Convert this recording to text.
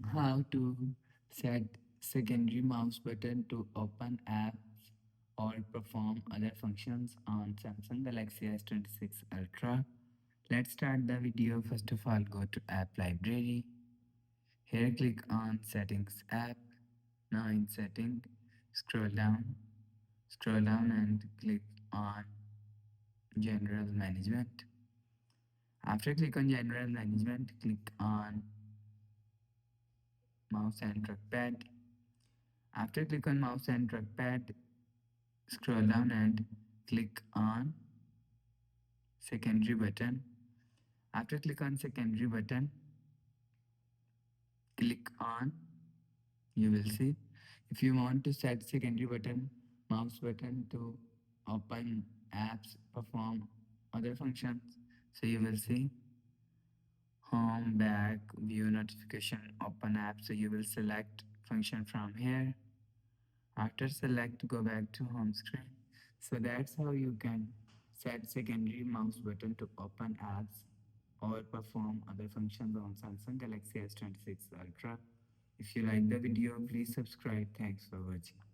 How to set secondary mouse button to open apps or perform other functions on Samsung Galaxy S26 Ultra. Let's start the video. First of all, go to App Library. Here click on Settings app. Now in Setting, scroll down, and click on General Management. After click on General Management, click on Mouse and Trackpad. After click on Mouse and Trackpad, scroll down and click on Secondary button. After click on Secondary button, click on, you will see, if you want to set secondary button, mouse button to open apps, perform other functions, so you will see home, back, view, notification, open app. So you will select function from here. After select, go back to home screen. So that's how you can set secondary mouse button to open apps or perform other functions on Samsung Galaxy S26 Ultra. If you like the video, please subscribe. Thanks for watching.